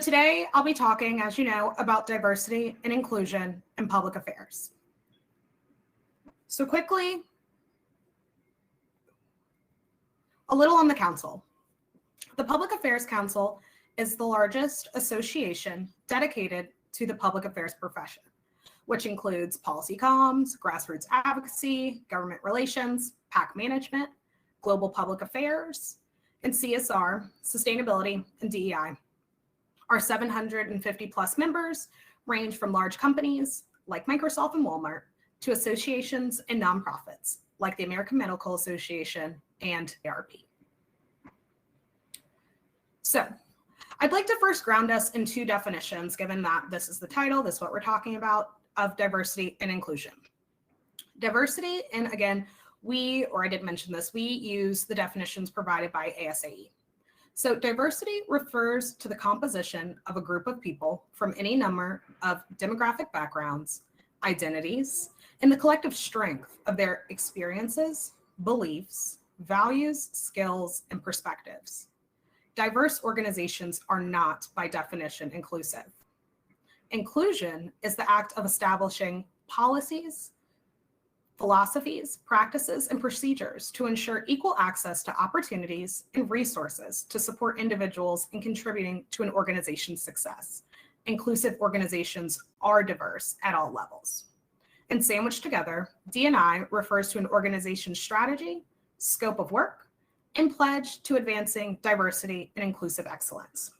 Today, I'll be talking, as you know, about diversity and inclusion in public affairs. So quickly, a little on the council. The Public Affairs Council is the largest association dedicated to the public affairs profession, which includes policy comms, grassroots advocacy, government relations, PAC management, global public affairs, and CSR, sustainability, and DEI. Our 750 plus members range from large companies like Microsoft and Walmart to associations and nonprofits like the American Medical Association and ARP. So I'd like to first ground us in two definitions, given that this is the title, this is what we're talking about, of diversity and inclusion. Diversity, and again, I didn't mention this, we use the definitions provided by ASAE. So diversity refers to the composition of a group of people from any number of demographic backgrounds, identities, and the collective strength of their experiences, beliefs, values, skills, and perspectives. Diverse organizations are not, by definition, inclusive. Inclusion is the act of establishing policies, philosophies, practices, and procedures to ensure equal access to opportunities and resources to support individuals in contributing to an organization's success. Inclusive organizations are diverse at all levels. And sandwiched together, D&I refers to an organization's strategy, scope of work, and pledge to advancing diversity and inclusive excellence.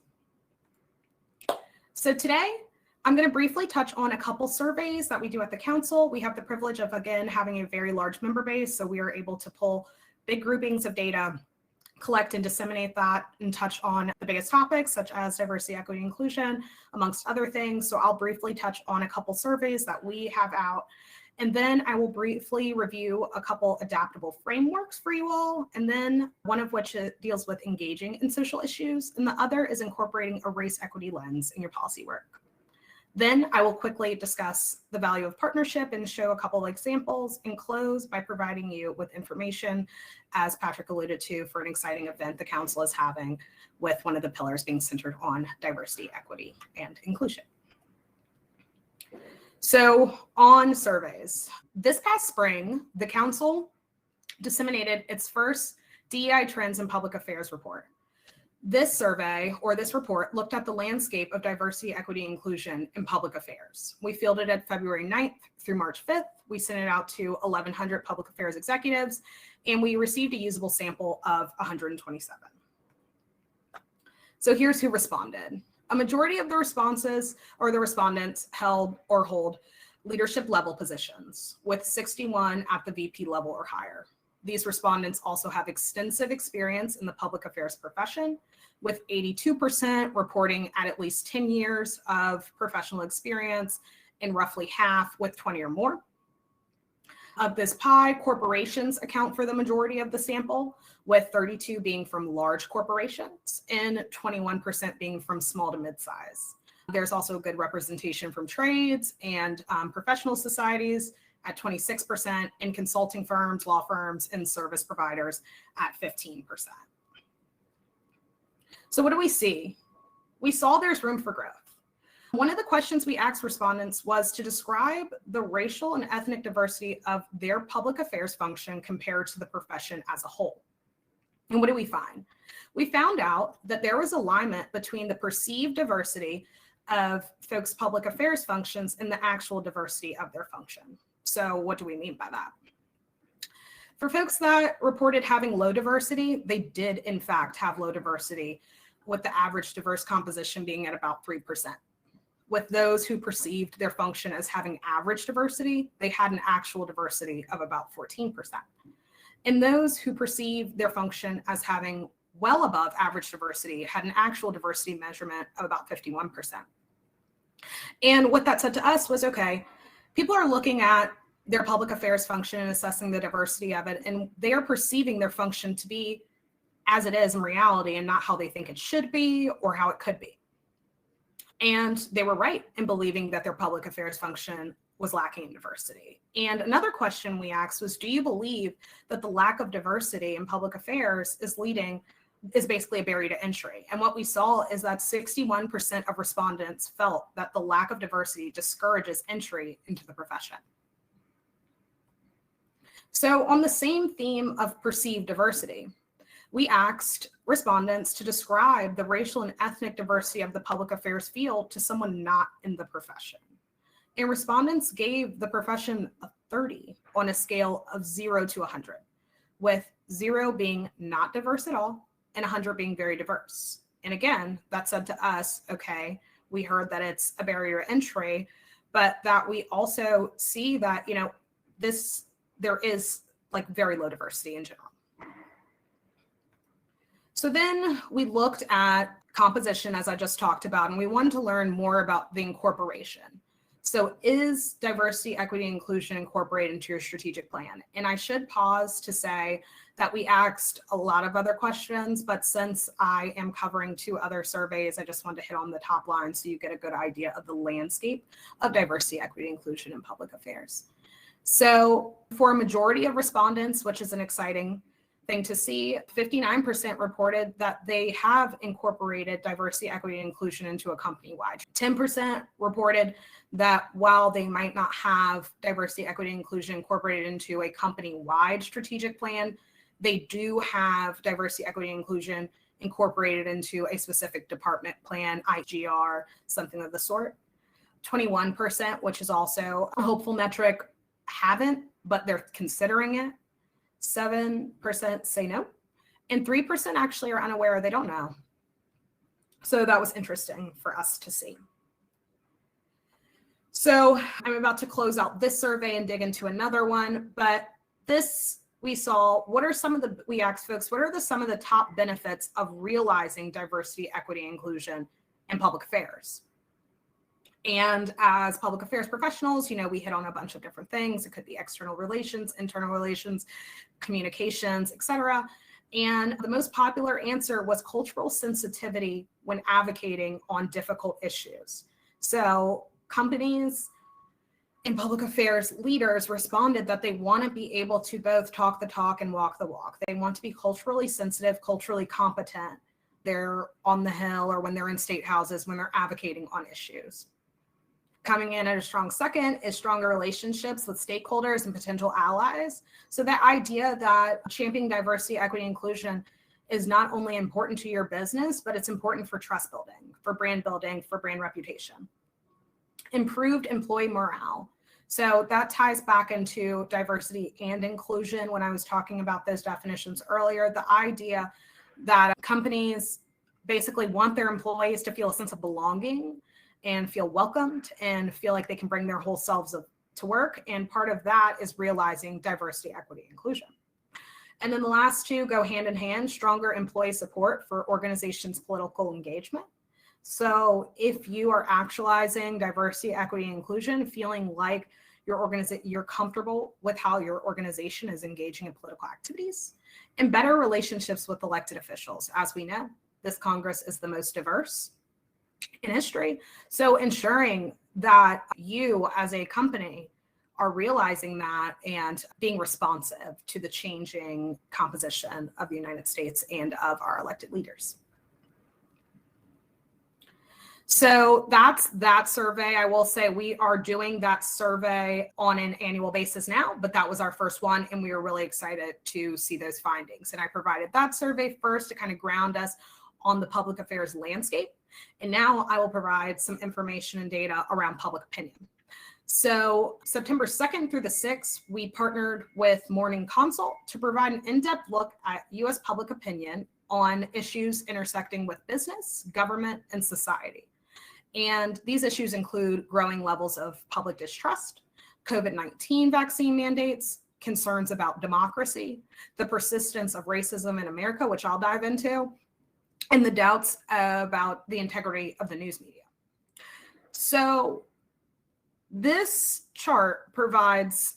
So today, I'm going to briefly touch on a couple surveys that we do at the council. We have the privilege of, again, having a very large member base, so we are able to pull big groupings of data, collect and disseminate that, and touch on the biggest topics such as diversity, equity, inclusion, amongst other things. So I'll briefly touch on a couple surveys that we have out, and then I will briefly review a couple adaptable frameworks for you all, and then one of which deals with engaging in social issues, and the other is incorporating a race equity lens in your policy work. Then I will quickly discuss the value of partnership and show a couple of examples, and close by providing you with information, as Patrick alluded to, for an exciting event the council is having with one of the pillars being centered on diversity, equity, and inclusion. So on surveys, this past spring, the council disseminated its first DEI Trends in Public Affairs report. This survey, or this report, looked at the landscape of diversity, equity, and inclusion in public affairs. We fielded it February 9th through March 5th. We sent it out to 1,100 public affairs executives, and we received a usable sample of 127. So here's who responded. A majority of the responses, or the respondents, held or hold leadership level positions, with 61 at the VP level or higher. These respondents also have extensive experience in the public affairs profession, with 82% reporting at least 10 years of professional experience, and roughly half with 20 or more. Of this pie, corporations account for the majority of the sample, with 32 being from large corporations and 21% being from small to mid-size. There's also good representation from trades and professional societies at 26%, and consulting firms, law firms, and service providers at 15%. So what do we see? We saw there's room for growth. One of the questions we asked respondents was to describe the racial and ethnic diversity of their public affairs function compared to the profession as a whole. And what do we find? We found out that there was alignment between the perceived diversity of folks' public affairs functions and the actual diversity of their function. So what do we mean by that? For folks that reported having low diversity, they did in fact have low diversity, with the average diverse composition being at about 3%. With those who perceived their function as having average diversity, they had an actual diversity of about 14%. And those who perceived their function as having well above average diversity had an actual diversity measurement of about 51%. And what that said to us was, okay, people are looking at their public affairs function and assessing the diversity of it, and they are perceiving their function to be as it is in reality and not how they think it should be or how it could be. And they were right in believing that their public affairs function was lacking in diversity. And another question we asked was, do you believe that the lack of diversity in public affairs is leading is basically a barrier to entry. And what we saw is that 61% of respondents felt that the lack of diversity discourages entry into the profession. So on the same theme of perceived diversity, we asked respondents to describe the racial and ethnic diversity of the public affairs field to someone not in the profession. And respondents gave the profession a 30 on a scale of 0 to 100, with 0 being not diverse at all and 100 being very diverse. And again, that said to us, okay, we heard that it's a barrier to entry, but that we also see that, there is like very low diversity in general. So then we looked at composition, as I just talked about, and we wanted to learn more about the incorporation. So is diversity, equity, and inclusion incorporated into your strategic plan? And I should pause to say that we asked a lot of other questions, but since I am covering 2 other surveys, I just wanted to hit on the top line so you get a good idea of the landscape of diversity, equity, inclusion in public affairs. So for a majority of respondents, which is an exciting thing to see, 59% reported that they have incorporated diversity, equity, and inclusion into a company-wide. 10% reported that while they might not have diversity, equity, and inclusion incorporated into a company-wide strategic plan, they do have diversity, equity, and inclusion incorporated into a specific department plan, IGR, something of the sort. 21%, which is also a hopeful metric, haven't, but they're considering it. 7% say no, and 3% actually are unaware, they don't know. So that was interesting for us to see. So I'm about to close out this survey and dig into another one, but this we saw, we asked folks, what are some of the top benefits of realizing diversity, equity, and inclusion in public affairs? And as public affairs professionals, we hit on a bunch of different things. It could be external relations, internal relations, communications, etc. And the most popular answer was cultural sensitivity when advocating on difficult issues. So companies and public affairs leaders responded that they want to be able to both talk the talk and walk the walk. They want to be culturally sensitive, culturally competent. They're on the Hill or when they're in state houses, when they're advocating on issues. Coming in at a strong second is stronger relationships with stakeholders and potential allies. So that idea that championing diversity, equity, and inclusion is not only important to your business, but it's important for trust building, for brand reputation. Improved employee morale. So that ties back into diversity and inclusion when I was talking about those definitions earlier. The idea that companies basically want their employees to feel a sense of belonging and feel welcomed and feel like they can bring their whole selves to work. And part of that is realizing diversity, equity, inclusion. And then the last 2 go hand in hand, stronger employee support for organizations' political engagement. So if you are actualizing diversity, equity, and inclusion, feeling like you're comfortable with how your organization is engaging in political activities, and better relationships with elected officials. As we know, this Congress is the most diverse in history. So ensuring that you as a company are realizing that and being responsive to the changing composition of the United States and of our elected leaders. So that's that survey. I will say we are doing that survey on an annual basis now, but that was our first one, and we were really excited to see those findings. And I provided that survey first to kind of ground us on the public affairs landscape. And now I will provide some information and data around public opinion. So September 2nd through the 6th, we partnered with Morning Consult to provide an in-depth look at U.S. public opinion on issues intersecting with business, government, and society. And these issues include growing levels of public distrust, COVID-19 vaccine mandates, concerns about democracy, the persistence of racism in America, which I'll dive into, and the doubts about the integrity of the news media. So this chart provides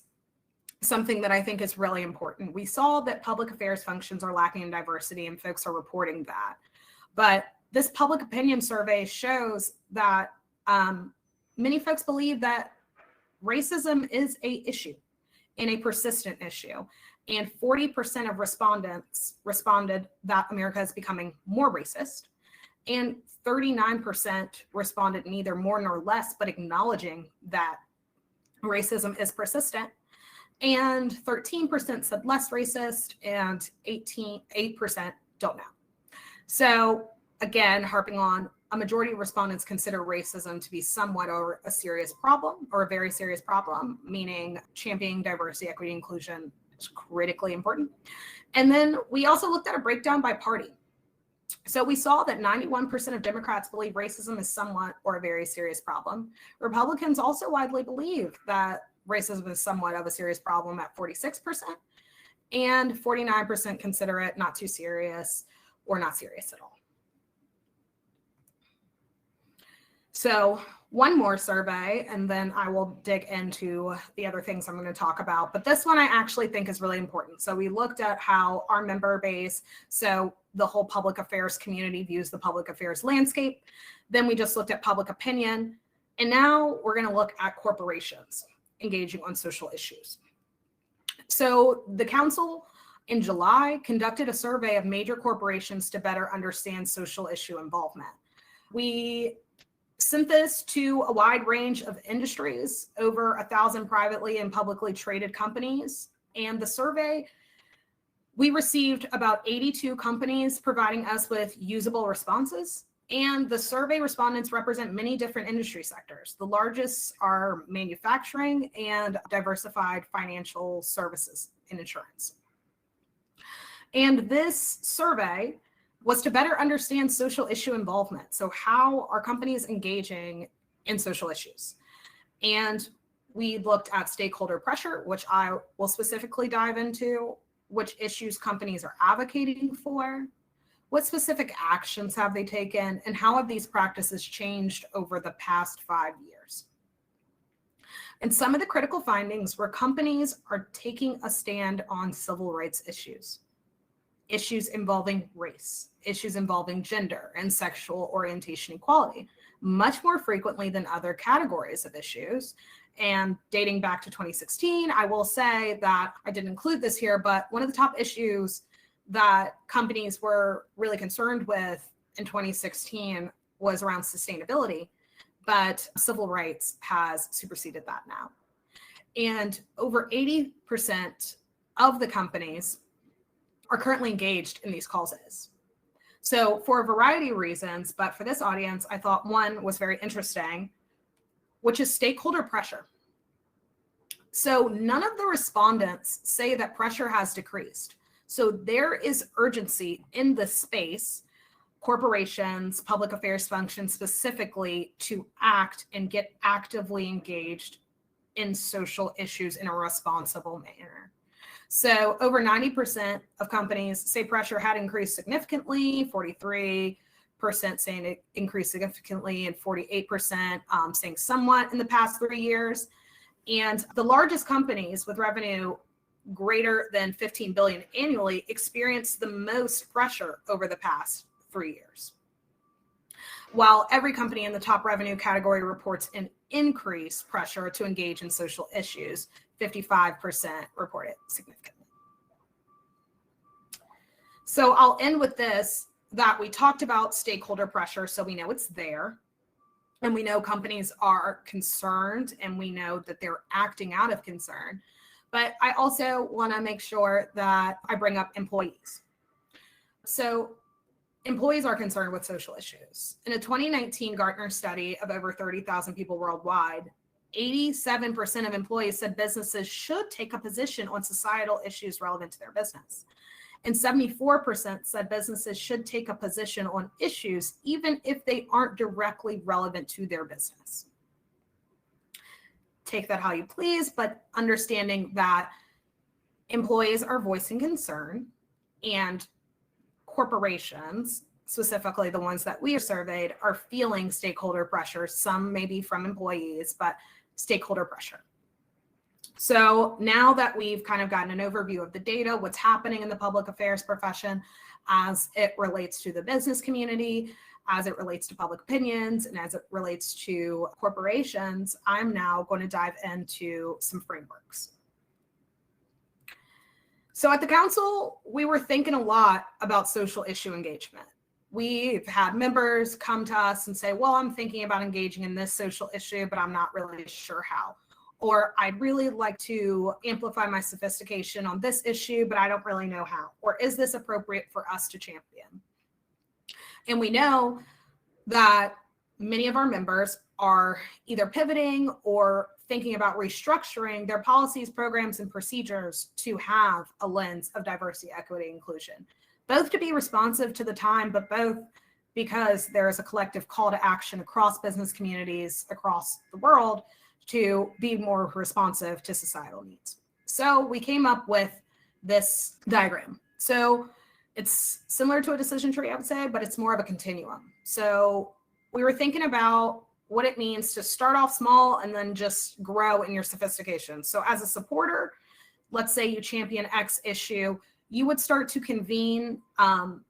something that I think is really important. We saw that public affairs functions are lacking in diversity, and folks are reporting that. But this public opinion survey shows that many folks believe that racism is an issue and a persistent issue. and 40% of respondents responded that America is becoming more racist, and 39% responded neither more nor less, but acknowledging that racism is persistent, and 13% said less racist, and 8% don't know. So again, harping on, a majority of respondents consider racism to be somewhat or a serious problem, or a very serious problem, meaning championing diversity, equity, inclusion is critically important. And then we also looked at a breakdown by party. So we saw that 91% of Democrats believe racism is somewhat or a very serious problem. Republicans also widely believe that racism is somewhat of a serious problem at 46%, and 49% consider it not too serious or not serious at all. So one more survey, and then I will dig into the other things I'm going to talk about. But this one I actually think is really important. So we looked at how our member base, so the whole public affairs community, views the public affairs landscape. Then we just looked at public opinion. And now we're going to look at corporations engaging on social issues. So the council in July conducted a survey of major corporations to better understand social issue involvement. We sent this to a wide range of industries, over 1,000 privately and publicly traded companies. And the survey, we received about 82 companies providing us with usable responses. And the survey respondents represent many different industry sectors. The largest are manufacturing and diversified financial services and insurance. And this survey was to better understand social issue involvement. So how are companies engaging in social issues? And we looked at stakeholder pressure, which I will specifically dive into, which issues companies are advocating for, what specific actions have they taken, and how have these practices changed over the past 5 years? And some of the critical findings were companies are taking a stand on civil rights issues, issues involving race, issues involving gender and sexual orientation equality, much more frequently than other categories of issues. And dating back to 2016, I will say that I didn't include this here, but one of the top issues that companies were really concerned with in 2016 was around sustainability, but civil rights has superseded that now. And over 80% of the companies are currently engaged in these causes. So for a variety of reasons, but for this audience, I thought one was very interesting, which is stakeholder pressure. So none of the respondents say that pressure has decreased. So there is urgency in the space, corporations, public affairs functions specifically, to act and get actively engaged in social issues in a responsible manner. So over 90% of companies say pressure had increased significantly, 43% saying it increased significantly, and 48% saying somewhat in the past 3 years. And the largest companies with revenue greater than 15 billion annually experienced the most pressure over the past 3 years. While every company in the top revenue category reports an increased pressure to engage in social issues, 55% report it significantly. So I'll end with this, that we talked about stakeholder pressure, so we know it's there. And we know companies are concerned, and we know that they're acting out of concern. But I also want to make sure that I bring up employees. So employees are concerned with social issues. In a 2019 Gartner study of over 30,000 people worldwide, 87% of employees said businesses should take a position on societal issues relevant to their business. And 74% said businesses should take a position on issues even if they aren't directly relevant to their business. Take that how you please, but understanding that employees are voicing concern, and corporations, specifically the ones that we are surveyed, are feeling stakeholder pressure, some maybe from employees, but stakeholder pressure. So now that we've kind of gotten an overview of the data, what's happening in the public affairs profession as it relates to the business community, as it relates to public opinions, and as it relates to corporations, I'm now going to dive into some frameworks. So at the council, we were thinking a lot about social issue engagement. We've had members come to us and say, well, I'm thinking about engaging in this social issue, but I'm not really sure how. Or I'd really like to amplify my sophistication on this issue, but I don't really know how. Or is this appropriate for us to champion? And we know that many of our members are either pivoting or thinking about restructuring their policies, programs, and procedures to have a lens of diversity, equity, inclusion, both to be responsive to the time, but both because there is a collective call to action across business communities across the world to be more responsive to societal needs. So we came up with this diagram. So it's similar to a decision tree, I would say, but it's more of a continuum. So we were thinking about what it means to start off small and then just grow in your sophistication. So as a supporter, let's say you champion X issue, you would start to convene an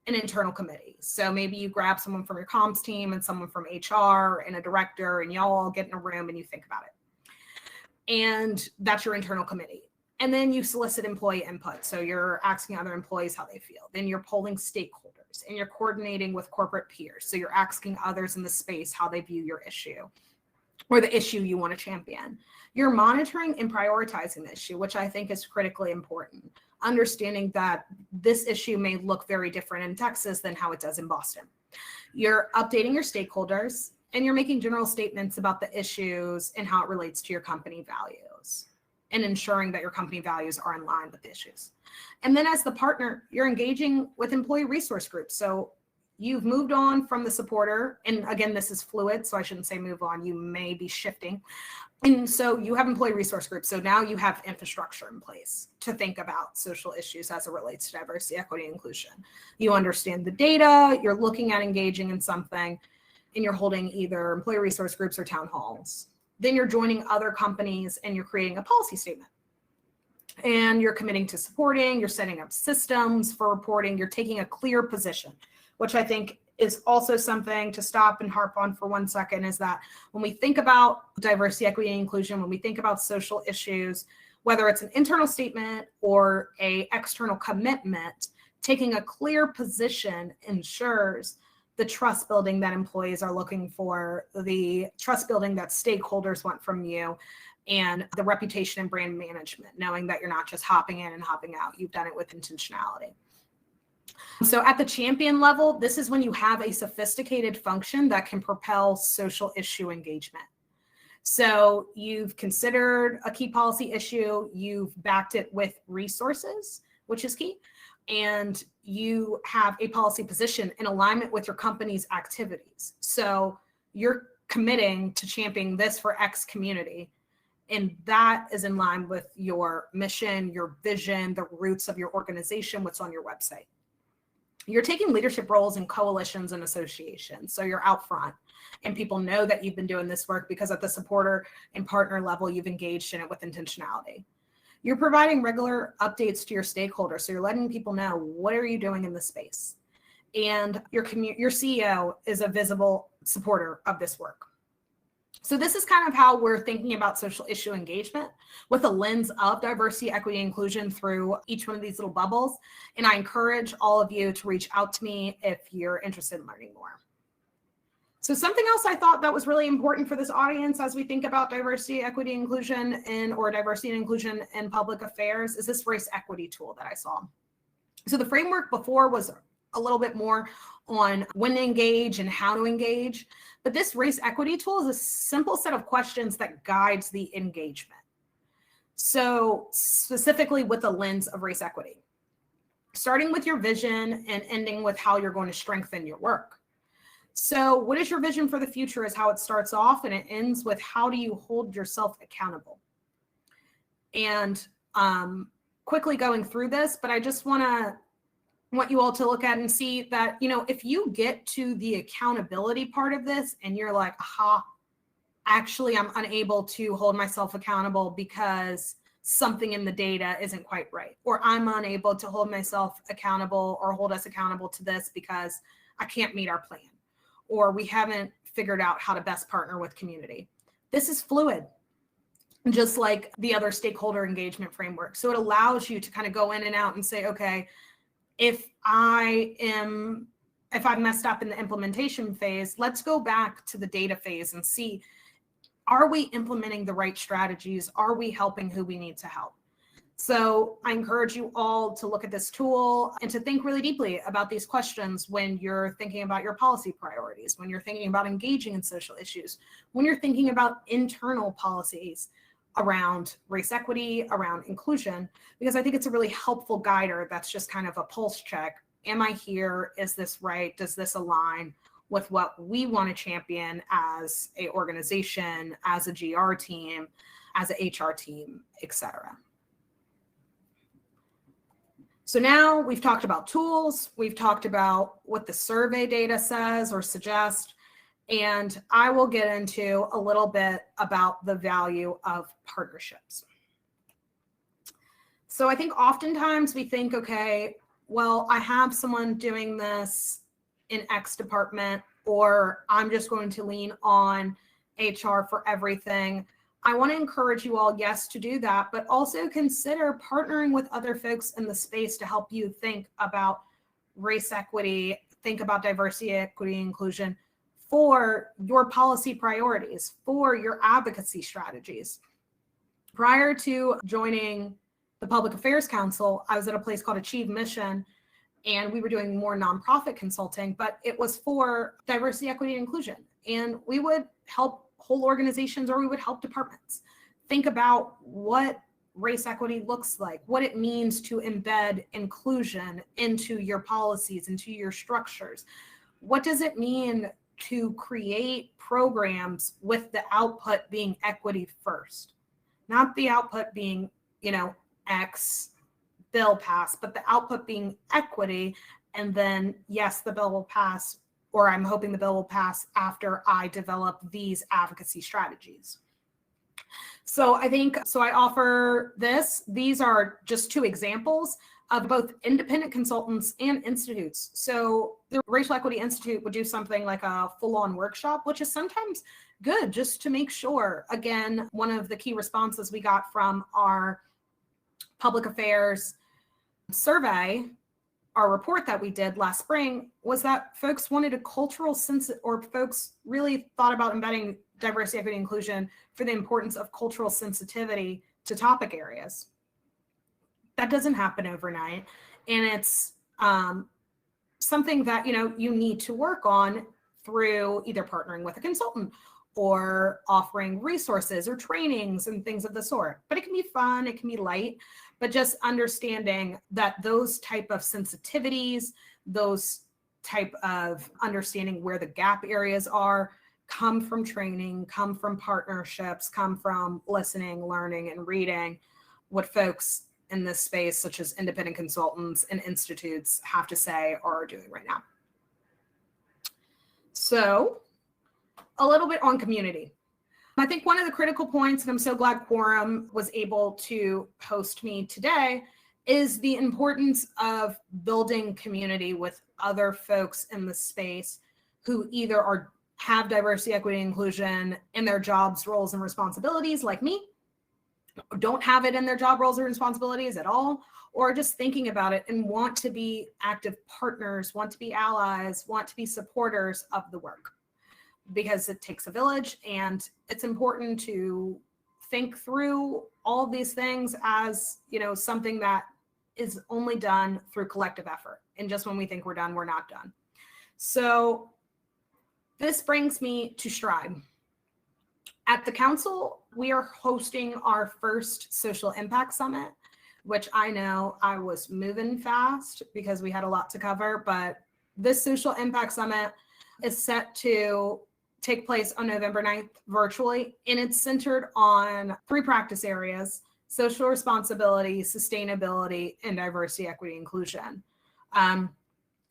internal committee. So maybe you grab someone from your comms team and someone from HR and a director, and y'all all get in a room and you think about it. And that's your internal committee. And then you solicit employee input. So you're asking other employees how they feel. Then you're polling stakeholders and you're coordinating with corporate peers. So you're asking others in the space how they view your issue or the issue you want to champion. You're monitoring and prioritizing the issue, which I think is critically important. Understanding that this issue may look very different in Texas than how it does in Boston. You're updating your stakeholders and you're making general statements about the issues and how it relates to your company values and ensuring that your company values are in line with the issues. And then as the partner, you're engaging with employee resource groups. So you've moved on from the supporter. And again, this is fluid, so I shouldn't say move on. You may be shifting. And so you have employee resource groups. So now you have infrastructure in place to think about social issues as it relates to diversity, equity, inclusion. You understand the data, you're looking at engaging in something, and you're holding either employee resource groups or town halls. Then you're joining other companies and you're creating a policy statement. And you're committing to supporting, you're setting up systems for reporting, you're taking a clear position, which I think is also something to stop and harp on for 1 second, is that when we think about diversity, equity, and inclusion, when we think about social issues, whether it's an internal statement or an external commitment, taking a clear position ensures the trust building that employees are looking for, the trust building that stakeholders want from you, and the reputation and brand management, knowing that you're not just hopping in and hopping out. You've done it with intentionality. So at the champion level, this is when you have a sophisticated function that can propel social issue engagement. So you've considered a key policy issue, you've backed it with resources, which is key, and you have a policy position in alignment with your company's activities. So you're committing to championing this for X community, and that is in line with your mission, your vision, the roots of your organization, what's on your website. You're taking leadership roles in coalitions and associations. So you're out front and people know that you've been doing this work because at the supporter and partner level, you've engaged in it with intentionality. You're providing regular updates to your stakeholders. So you're letting people know, what are you doing in this space? And your CEO is a visible supporter of this work. So this is kind of how we're thinking about social issue engagement with a lens of diversity, equity, and inclusion through each one of these little bubbles. And I encourage all of you to reach out to me if you're interested in learning more. So something else I thought that was really important for this audience as we think about diversity, equity, inclusion, or diversity and inclusion in public affairs is this race equity tool that I saw. So the framework before was a little bit more on when to engage and how to engage. But this race equity tool is a simple set of questions that guides the engagement. So specifically with the lens of race equity, starting with your vision and ending with how you're going to strengthen your work. So what is your vision for the future is how it starts off, and it ends with how do you hold yourself accountable? And quickly going through this, but I just want you all to look at and see that, if you get to the accountability part of this and you're like, aha, actually, I'm unable to hold myself accountable because something in the data isn't quite right, or I'm unable to hold myself accountable or hold us accountable to this because I can't meet our plan, or we haven't figured out how to best partner with community. This is fluid. just like the other stakeholder engagement framework. So it allows you to kind of go in and out and say, okay, if I've messed up in the implementation phase, let's go back to the data phase and see, are we implementing the right strategies? Are we helping who we need to help? So I encourage you all to look at this tool and to think really deeply about these questions when you're thinking about your policy priorities, when you're thinking about engaging in social issues, when you're thinking about internal policies around race equity, around inclusion, because I think it's a really helpful guider that's just kind of a pulse check. Am I here? Is this right? Does this align with what we want to champion as a organization, as a GR team, as a HR team, etc. So now we've talked about tools, we've talked about what the survey data says or suggests, and I will get into a little bit about the value of partnerships. So I think oftentimes we think, okay, well, I have someone doing this in X department, or I'm just going to lean on HR for everything. I want to encourage you all, yes, to do that, but also consider partnering with other folks in the space to help you think about race equity, think about diversity, equity, inclusion for your policy priorities, for your advocacy strategies. Prior to joining the Public Affairs Council, I was at a place called Achieve Mission, and we were doing more nonprofit consulting, but it was for diversity, equity, and inclusion. And we would help whole organizations, or we would help departments think about what race equity looks like, what it means to embed inclusion into your policies, into your structures. What does it mean to create programs with the output being equity first? Not the output being, X bill pass, but the output being equity. And then, yes, the bill will pass, or I'm hoping the bill will pass after I develop these advocacy strategies. So I offer this. These are just two examples of both independent consultants and institutes. So the Racial Equity Institute would do something like a full-on workshop, which is sometimes good just to make sure. Again, one of the key responses we got from our public affairs survey, our report that we did last spring, was that folks wanted a cultural sense, or folks really thought about embedding diversity, equity, inclusion for the importance of cultural sensitivity to topic areas. That doesn't happen overnight. And it's something that, you need to work on through either partnering with a consultant or offering resources or trainings and things of the sort. But it can be fun, it can be light, but just understanding that those type of sensitivities, those type of understanding where the gap areas are, come from training, come from partnerships, come from listening, learning, and reading what folks in this space, such as independent consultants and institutes, have to say or are doing right now. So a little bit on community. I think one of the critical points, and I'm so glad Quorum was able to host me today, is the importance of building community with other folks in the space who either have diversity, equity, and inclusion in their jobs, roles, and responsibilities, like me, don't have it in their job roles or responsibilities at all, or just thinking about it and want to be active partners, want to be allies, want to be supporters of the work. Because it takes a village, and it's important to think through all of these things as, something that is only done through collective effort. And just when we think we're done, we're not done. So this brings me to Stride. At the council, we are hosting our first social impact summit, which I know I was moving fast because we had a lot to cover, but this social impact summit is set to take place on November 9th virtually, and it's centered on 3 practice areas: social responsibility, sustainability, and diversity, equity, inclusion. And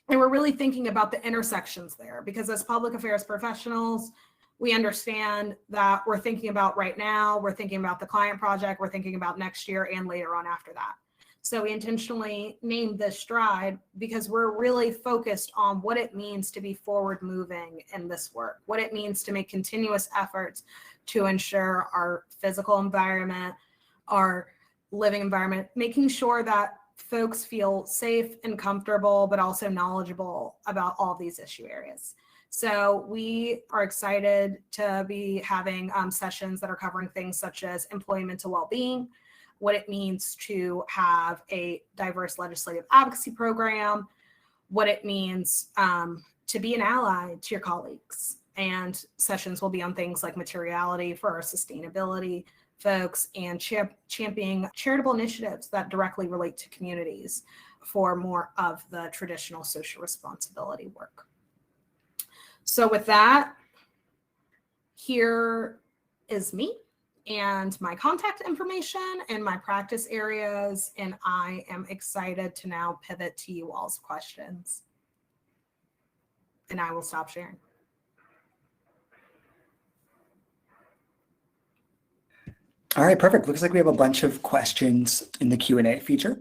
we're really thinking about the intersections there, because as public affairs professionals, we understand that we're thinking about right now, we're thinking about the client project, we're thinking about next year and later on after that. So we intentionally named this stride because we're really focused on what it means to be forward moving in this work, what it means to make continuous efforts to ensure our physical environment, our living environment, making sure that folks feel safe and comfortable, but also knowledgeable about all these issue areas. So we are excited to be having sessions that are covering things such as employee mental well-being, what it means to have a diverse legislative advocacy program, what it means to be an ally to your colleagues. And sessions will be on things like materiality for our sustainability folks and championing charitable initiatives that directly relate to communities for more of the traditional social responsibility work. So with that, here is me and my contact information and my practice areas, and I am excited to now pivot to you all's questions. And I will stop sharing. All right, perfect. Looks like we have a bunch of questions in the Q&A feature.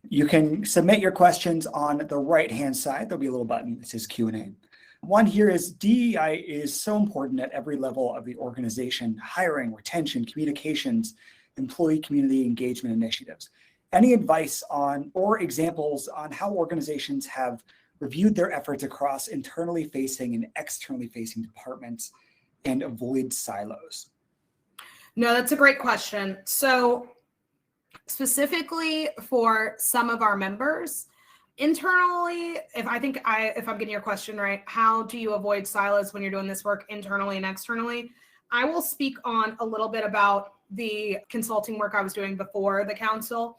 You can submit your questions on the right-hand side. There'll be a little button that says Q&A. One here is DEI is so important at every level of the organization: hiring, retention, communications, employee community engagement initiatives. Any advice on or examples on how organizations have reviewed their efforts across internally facing and externally facing departments and avoid silos? No, that's a great question. So specifically for some of our members, internally, if I'm getting your question right, how do you avoid silos when you're doing this work internally and externally? I will speak on a little bit about the consulting work I was doing before the council.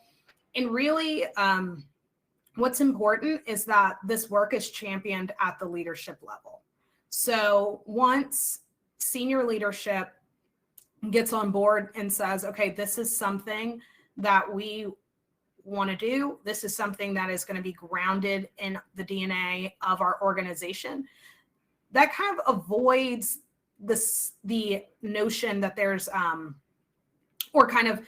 And really, what's important is that this work is championed at the leadership level. So once senior leadership gets on board and says, okay, this is something that we want to do, this is something that is going to be grounded in the DNA of our organization, that kind of avoids the notion that there's or kind of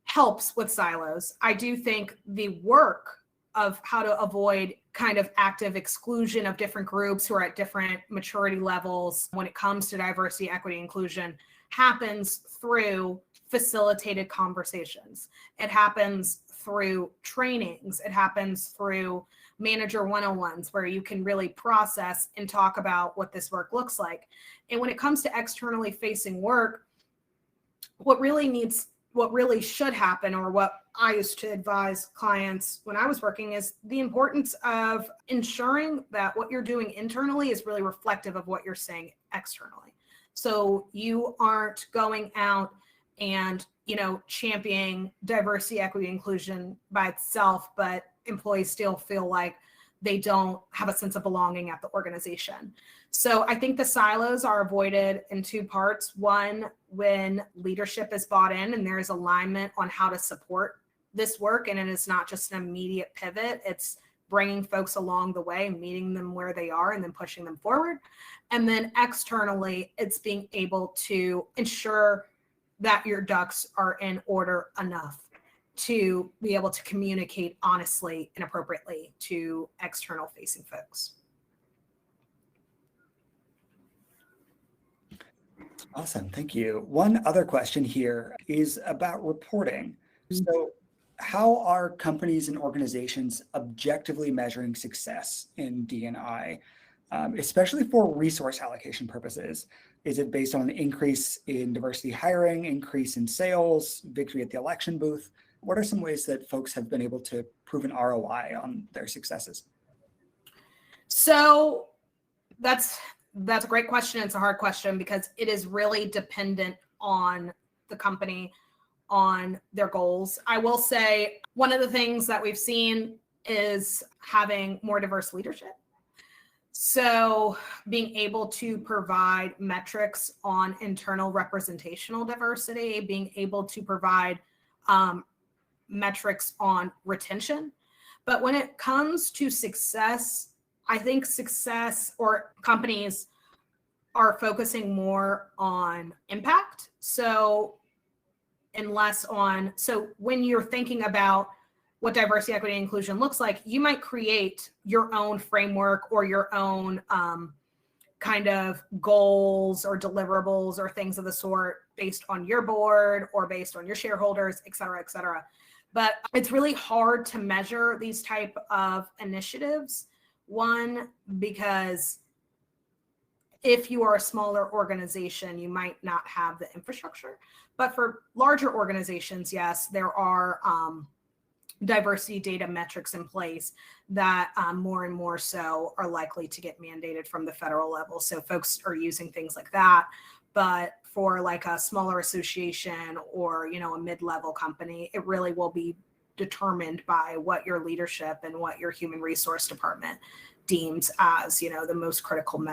helps with silos. I do think the work of how to avoid kind of active exclusion of different groups who are at different maturity levels when it comes to diversity, equity, inclusion happens through facilitated conversations. It happens through trainings. It happens through manager one-on-ones where you can really process and talk about what this work looks like. And when it comes to externally facing work, what really should happen, or what I used to advise clients when I was working, is the importance of ensuring that what you're doing internally is really reflective of what you're saying externally. So you aren't going out and, championing diversity, equity, inclusion by itself, but employees still feel like they don't have a sense of belonging at the organization. So I think the silos are avoided in two parts. One, when leadership is bought in and there is alignment on how to support this work, and it is not just an immediate pivot, it's bringing folks along the way, meeting them where they are, and then pushing them forward. And then externally, it's being able to ensure that your ducks are in order enough to be able to communicate honestly and appropriately to external facing folks. Awesome, thank you. One other question here is about reporting. So how are companies and organizations objectively measuring success in D&I, especially for resource allocation purposes? Is it based on an increase in diversity hiring, increase in sales, victory at the election booth? What are some ways that folks have been able to prove an ROI on their successes? So that's a great question. It's a hard question because it is really dependent on the company, on their goals. I will say one of the things that we've seen is having more diverse leadership. So being able to provide metrics on internal representational diversity, being able to provide metrics on retention. But when it comes to success, I think success or companies are focusing more on impact. So when you're thinking about what diversity, equity, and inclusion looks like, you might create your own framework or your own kind of goals or deliverables or things of the sort based on your board or based on your shareholders, et cetera, et cetera. But it's really hard to measure these type of initiatives. One, because if you are a smaller organization, you might not have the infrastructure. But for larger organizations, yes, there are diversity data metrics in place that more and more so are likely to get mandated from the federal level. So folks are using things like that. But for like a smaller association or, a mid-level company, it really will be determined by what your leadership and what your human resource department deems as, the most critical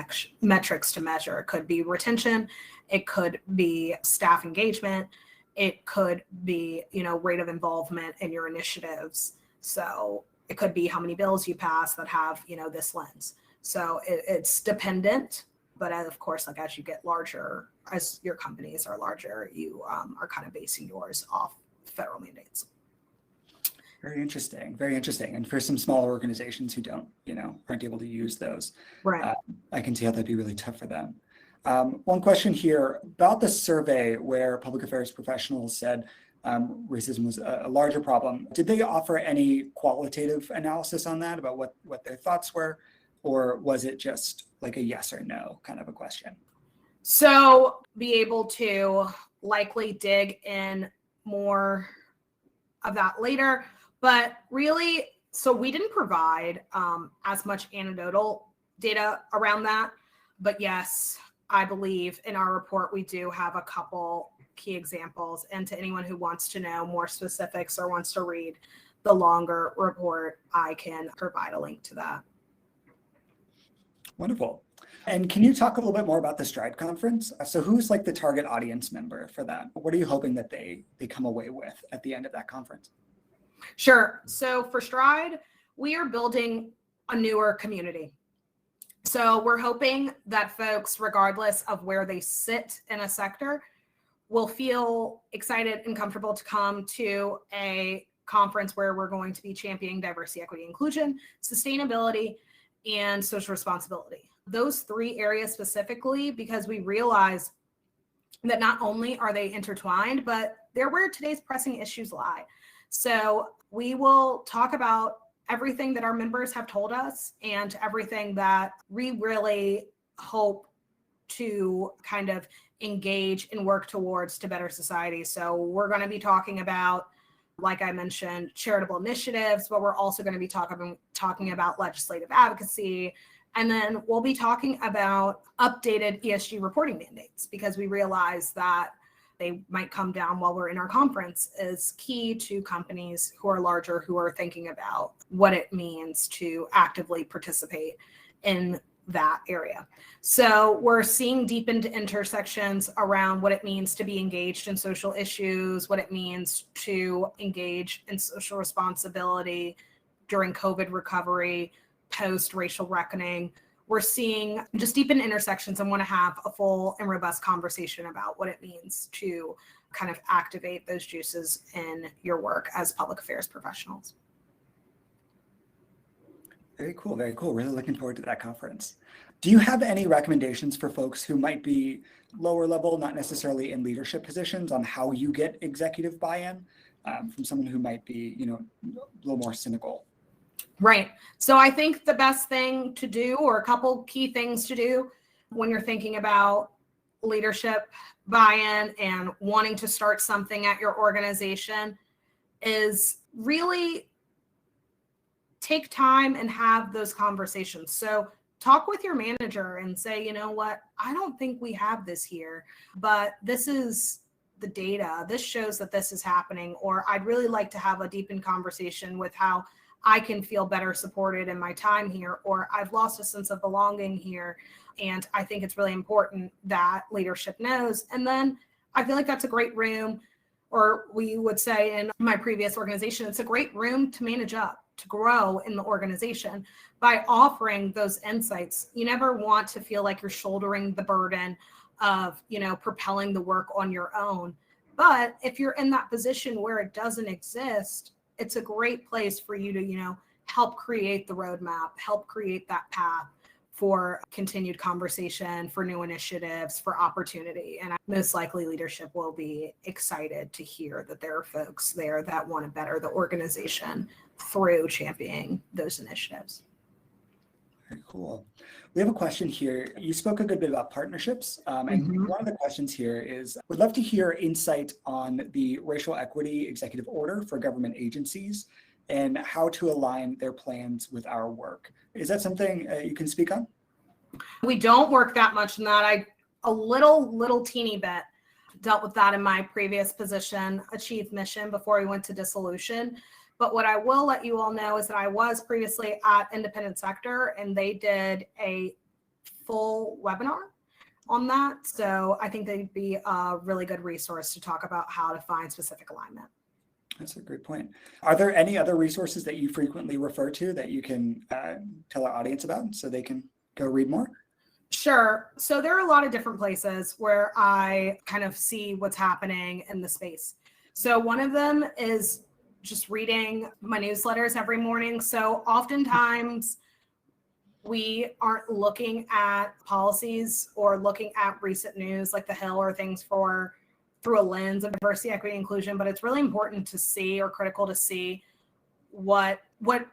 metrics to measure. It could be retention, it could be staff engagement, it could be, rate of involvement in your initiatives. So it could be how many bills you pass that have, this lens. So it's dependent, but of course, like as you get larger, as your companies are larger, you are kind of basing yours off federal mandates. Very interesting. Very interesting. And for some smaller organizations who don't, aren't able to use those, right. I can see how that'd be really tough for them. One question here about the survey where public affairs professionals said racism was a larger problem. Did they offer any qualitative analysis on that about what their thoughts were? Or was it just like a yes or no kind of a question? So be able to likely dig in more of that later. But really, so we didn't provide as much anecdotal data around that. But yes, I believe in our report, we do have a couple key examples. And to anyone who wants to know more specifics or wants to read the longer report, I can provide a link to that. Wonderful. And can you talk a little bit more about the STRIDE conference? So who's like the target audience member for that? What are you hoping that they come away with at the end of that conference? Sure. So for STRIDE, we are building a newer community. So we're hoping that folks, regardless of where they sit in a sector, will feel excited and comfortable to come to a conference where we're going to be championing diversity, equity, inclusion, sustainability, and social responsibility. Those three areas specifically, because we realize that not only are they intertwined, but they're where today's pressing issues lie. So we will talk about everything that our members have told us and everything that we really hope to kind of engage and work towards to better society. So we're going to be talking about, like I mentioned, charitable initiatives, but we're also going to be talking about legislative advocacy. And then we'll be talking about updated ESG reporting mandates, because we realize that they might come down while we're in our conference is key to companies who are larger, who are thinking about what it means to actively participate in that area. So we're seeing deepened intersections around what it means to be engaged in social issues, what it means to engage in social responsibility during COVID recovery, post-racial reckoning. We're seeing just deepened intersections and want to have a full and robust conversation about what it means to kind of activate those juices in your work as public affairs professionals. Very cool, very cool. Really looking forward to that conference. Do you have any recommendations for folks who might be lower level, not necessarily in leadership positions, on how you get executive buy-in from someone who might be, a little more cynical? Right. So I think the best thing to do, or a couple key things to do when you're thinking about leadership buy-in and wanting to start something at your organization, is really take time and have those conversations. So talk with your manager and say, you know what, I don't think we have this here, but this is the data. This shows that this is happening, or I'd really like to have a deepened conversation with how I can feel better supported in my time here, or I've lost a sense of belonging here. And I think it's really important that leadership knows. And then I feel like that's a great room, or we would say in my previous organization, it's a great room to manage up, to grow in the organization by offering those insights. You never want to feel like you're shouldering the burden of, propelling the work on your own. But if you're in that position where it doesn't exist, it's a great place for you to, help create the roadmap, help create that path for continued conversation, for new initiatives, for opportunity. And most likely leadership will be excited to hear that there are folks there that want to better the organization through championing those initiatives. Very cool. We have a question here. You spoke a good bit about partnerships. And one of the questions here is, would love to hear insight on the racial equity executive order for government agencies and how to align their plans with our work. Is that something you can speak on? We don't work that much in that. A little teeny bit dealt with that in my previous position, achieved mission before we went to dissolution. But what I will let you all know is that I was previously at Independent Sector and they did a full webinar on that. So I think they'd be a really good resource to talk about how to find specific alignment. That's a great point. Are there any other resources that you frequently refer to that you can tell our audience about so they can go read more? Sure. So there are a lot of different places where I kind of see what's happening in the space. So one of them is just reading my newsletters every morning. So oftentimes we aren't looking at policies or looking at recent news like the Hill or things through a lens of diversity, equity, inclusion, but it's really important to see or critical to see what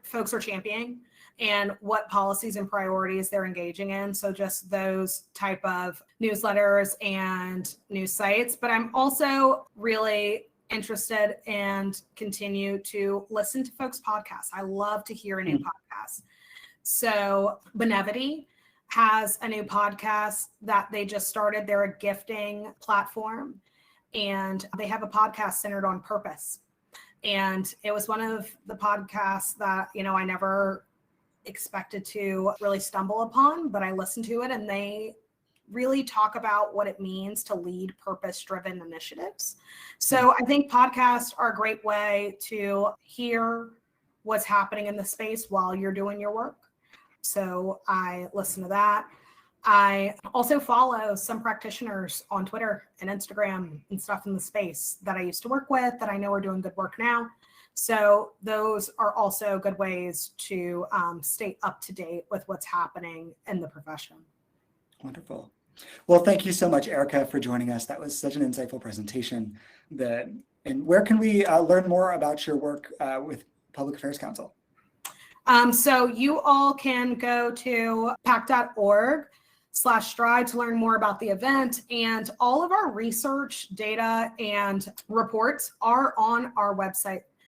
folks are championing and what policies and priorities they're engaging in. So just those type of newsletters and news sites. But I'm also really interested and continue to listen to folks' podcasts. I love to hear a new podcast. So Benevity has a new podcast that they just started. They're a gifting platform and they have a podcast centered on purpose. And it was one of the podcasts that, I never expected to really stumble upon, but I listened to it and they really talk about what it means to lead purpose-driven initiatives. So I think podcasts are a great way to hear what's happening in the space while you're doing your work. So I listen to that. I also follow some practitioners on Twitter and Instagram and stuff in the space that I used to work with that I know are doing good work now. So those are also good ways to stay up to date with what's happening in the profession. Wonderful. Well, thank you so much, Erica, for joining us. That was such an insightful presentation. And where can we learn more about your work with Public Affairs Council? So you all can go to pac.org/stride to learn more about the event, and all of our research, data, and reports are on our website.